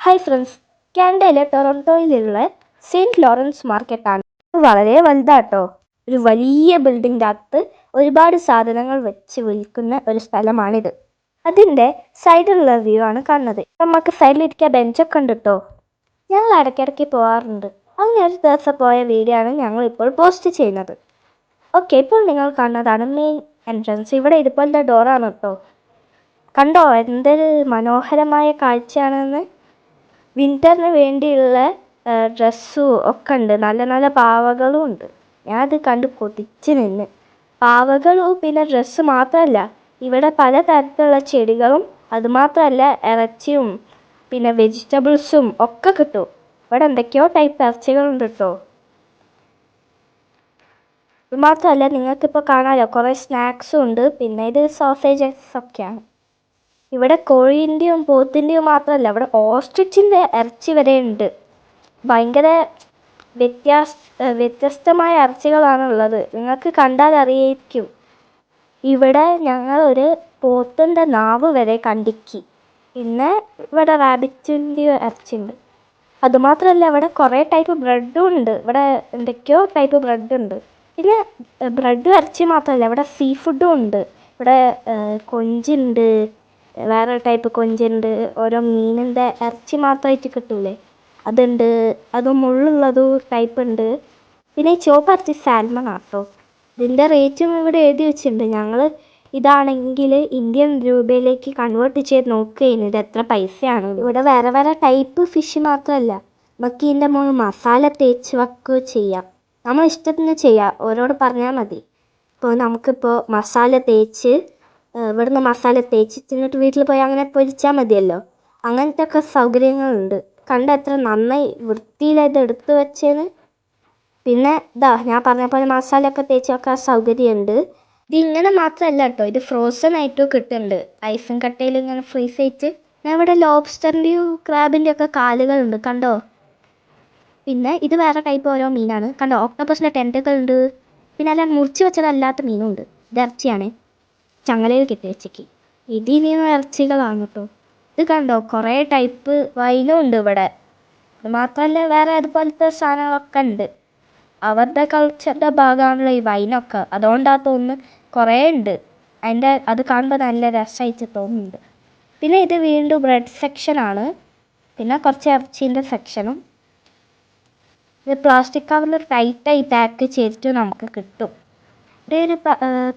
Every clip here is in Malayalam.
ഹായ് ഫ്രണ്ട്സ്, കാനഡയിലെ ടൊറൻറ്റോയിലുള്ള സെയിൻറ്റ് ലോറൻസ് മാർക്കറ്റാണ്. വളരെ വലുതാട്ടോ. ഒരു വലിയ ബിൽഡിങ്ങിൻ്റെ അകത്ത് ഒരുപാട് സാധനങ്ങൾ വെച്ച് വിൽക്കുന്ന ഒരു സ്ഥലമാണിത്. അതിൻ്റെ സൈഡിലുള്ള വ്യൂ ആണ് കാണുന്നത്. നമുക്ക് സൈഡിലിരിക്കാൻ ബെഞ്ചൊക്കെ ഉണ്ട് കേട്ടോ. ഞങ്ങൾ ഇടയ്ക്കിടയ്ക്ക് പോകാറുണ്ട്. അങ്ങനെ ഒരു ദിവസം പോയ വീഡിയോ ആണ് ഞങ്ങളിപ്പോൾ പോസ്റ്റ് ചെയ്യുന്നത്. ഓക്കെ, ഇപ്പോൾ നിങ്ങൾ കാണുന്നതാണ് മെയിൻ എൻട്രൻസ്. ഇവിടെ ഇതുപോലത്തെ ഡോറാണ് കേട്ടോ. കണ്ടോ എന്തൊരു മനോഹരമായ കാഴ്ചയാണെന്ന്. വിൻ്ററിന് വേണ്ടിയുള്ള ഡ്രസ്സും ഒക്കെ ഉണ്ട്. നല്ല നല്ല പാവകളും ഉണ്ട്. ഞാനത് കണ്ട് കൊതിച്ച് നിന്ന്. പാവകളും പിന്നെ ഡ്രസ്സ് മാത്രമല്ല, ഇവിടെ പലതരത്തിലുള്ള ചെടികളും അതുമാത്രമല്ല ഇറച്ചിയും പിന്നെ വെജിറ്റബിൾസും ഒക്കെ കിട്ടും. ഇവിടെ എന്തൊക്കെയോ ടൈപ്പ് ഇറച്ചികളുണ്ട് കേട്ടോ. ഇത് മാത്രമല്ല, നിങ്ങൾക്കിപ്പോൾ കാണാമല്ലോ കുറേ സ്നാക്സും ഉണ്ട്. പിന്നെ ഇത് സോസേജസ് ഒക്കെയാണ്. ഇവിടെ കോഴീൻ്റെയും പോത്തിൻ്റെയും മാത്രമല്ല, ഇവിടെ ഓസ്ട്രിച്ചിൻ്റെ ഇറച്ചി വരെ ഉണ്ട്. ഭയങ്കര വ്യത്യസ്തമായ ഇറച്ചികളാണുള്ളത്. നിങ്ങൾക്ക് കണ്ടാൽ അറിയായിരിക്കും. ഇവിടെ ഞങ്ങളൊരു പോത്തിൻ്റെ നാവ് വരെ കണ്ടിക്കി. പിന്നെ ഇവിടെ റാബിറ്റിൻ്റെയും ഇറച്ചിയുണ്ട്. അതുമാത്രമല്ല, ഇവിടെ കുറേ ടൈപ്പ് ബ്രെഡും ഉണ്ട്. ഇവിടെ എന്തൊക്കെയോ ടൈപ്പ് ബ്രെഡ് ഉണ്ട്. പിന്നെ ബ്രെഡും ഇറച്ചി മാത്രമല്ല, ഇവിടെ സീ ഫുഡും ഉണ്ട്. ഇവിടെ കൊഞ്ചുണ്ട്, വേറെ ടൈപ്പ് കൊഞ്ചുണ്ട്. ഓരോ മീനിൻ്റെ ഇറച്ചി മാത്രമായിട്ട് കിട്ടൂലേ, അതുണ്ട്. അത് മുള്ളുള്ളതും ടൈപ്പ് ഉണ്ട്. പിന്നെ ഈ ചുവപ്പ് ഇറച്ചി സാൽമൺ ആട്ടോ. ഇതിൻ്റെ റേറ്റും ഇവിടെ എഴുതി വെച്ചിട്ടുണ്ട്. ഞങ്ങൾ ഇതാണെങ്കിൽ ഇന്ത്യൻ രൂപയിലേക്ക് കൺവേർട്ട് ചെയ്ത് നോക്കുകയാണ് ഇത് എത്ര പൈസയാണ്. ഇവിടെ വേറെ വേറെ ടൈപ്പ് ഫിഷ് മാത്രമല്ല, നമുക്ക് ഇതിൻ്റെ മുകളിൽ മസാല തേച്ച് വെക്കുകയോ ചെയ്യാം. നമ്മൾ ഇഷ്ടത്തിന് ചെയ്യാം, ഓരോട് പറഞ്ഞാൽ മതി. ഇപ്പോൾ നമുക്കിപ്പോൾ മസാല തേച്ച് ഇവിടുന്ന് മസാല തേച്ച് തിന്നിട്ട് വീട്ടിൽ പോയി അങ്ങനെ പൊരിച്ചാൽ മതിയല്ലോ. അങ്ങനത്തെ ഒക്കെ സൗകര്യങ്ങളുണ്ട്. കണ്ട എത്ര നന്നായി വൃത്തിയിലത് എടുത്തു വെച്ചേന്ന്. പിന്നെ ഞാൻ പറഞ്ഞ പോലെ മസാലയൊക്കെ തേച്ച് വെക്കാൻ സൗകര്യമുണ്ട്. ഇത് ഇങ്ങനെ മാത്രമല്ല കേട്ടോ, ഇത് ഫ്രോസൺ ആയിട്ടും കിട്ടുന്നുണ്ട്. ഐസും കട്ടയിൽ ഇങ്ങനെ ഫ്രീസ് ആയിട്ട്. ഞാൻ ഇവിടെ ലോബ്സ്റ്ററിൻ്റെയും ക്രാബിൻ്റെയും ഒക്കെ കാലുകളുണ്ട്, കണ്ടോ. പിന്നെ ഇത് വേറെ ടൈപ്പ് ഓരോ മീനാണ്, കണ്ടോ. ഓക്ടോപ്പസിൻ്റെ ടെൻറ്റക്കിൾ ഉണ്ട്. പിന്നെ അല്ല മുറിച്ച് വെച്ചതല്ലാത്ത മീനും ഉണ്ട്. ഇത് ഇറച്ചിയാണ്, ചങ്ങലയിൽ കെട്ടി വെച്ചേക്ക്. ഇതിനിയും ഇറച്ചികളാണ് കേട്ടോ. ഇത് കണ്ടോ, കുറേ ടൈപ്പ് വൈനും ഉണ്ട് ഇവിടെ. അത് മാത്രമല്ല വേറെ അതുപോലത്തെ സാധനങ്ങളൊക്കെ ഉണ്ട്. അവരുടെ കൾച്ചറിൻ്റെ ഭാഗമാണല്ലോ ഈ വൈനൊക്കെ. അതുകൊണ്ടാണ് തോന്നുന്നു കുറേ ഉണ്ട്. അത് കാണുമ്പോൾ നല്ല രസമായിട്ട് തോന്നുന്നുണ്ട്. പിന്നെ ഇത് വീണ്ടും ബ്രെഡ് സെക്ഷനാണ്. പിന്നെ കുറച്ച് ഇറച്ചീൻ്റെ സെക്ഷനും. ഇത് പ്ലാസ്റ്റിക് കവറിൽ ടൈറ്റായി പാക്ക് ചെയ്തിട്ട് നമുക്ക് കിട്ടും. ഇവിടെ ഒരു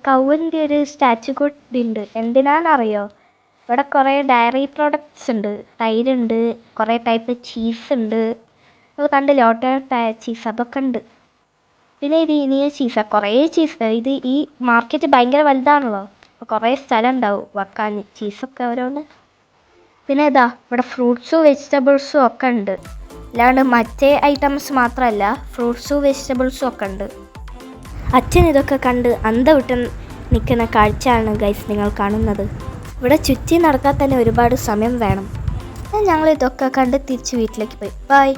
കൗവിൻ്റെ ഒരു സ്റ്റാച്ചു കൂടി ഉണ്ട്. എന്തിനാണെന്നറിയോ, ഇവിടെ കുറേ ഡയറി പ്രോഡക്റ്റ്സ് ഉണ്ട്. തൈരുണ്ട്, കുറേ ടൈപ്പ് ചീസ് ഉണ്ട്. അത് കണ്ടില്ല, ഓട്ടോ ചീസ് അതൊക്കെ ഉണ്ട്. പിന്നെ ഇത് ഇനിയ ചീസാണ്, കുറേ ചീസ്. ഈ മാർക്കറ്റ് ഭയങ്കര വലുതാണല്ലോ, അപ്പോൾ കുറേ സ്ഥലം ഉണ്ടാവും വെക്കാൻ ചീസൊക്കെ ഓരോന്ന്. പിന്നെ ഇവിടെ ഫ്രൂട്ട്സും വെജിറ്റബിൾസും ഒക്കെ ഉണ്ട്. അല്ലാണ്ട് മറ്റേ ഐറ്റംസ് മാത്രമല്ല, ഫ്രൂട്ട്സും വെജിറ്റബിൾസും ഒക്കെ ഉണ്ട്. അച്ഛൻ ഇതൊക്കെ കണ്ട് അന്തം വിട്ട് നിൽക്കുന്ന കാഴ്ചയാണ് ഗൈസ് നിങ്ങൾ കാണുന്നത്. ഇവിടെ ചുറ്റി നടക്കാൻ തന്നെ ഒരുപാട് സമയം വേണം. ഞങ്ങൾ ഇതൊക്കെ കണ്ട് തിരിച്ച് വീട്ടിലേക്ക് പോയി. ബൈ.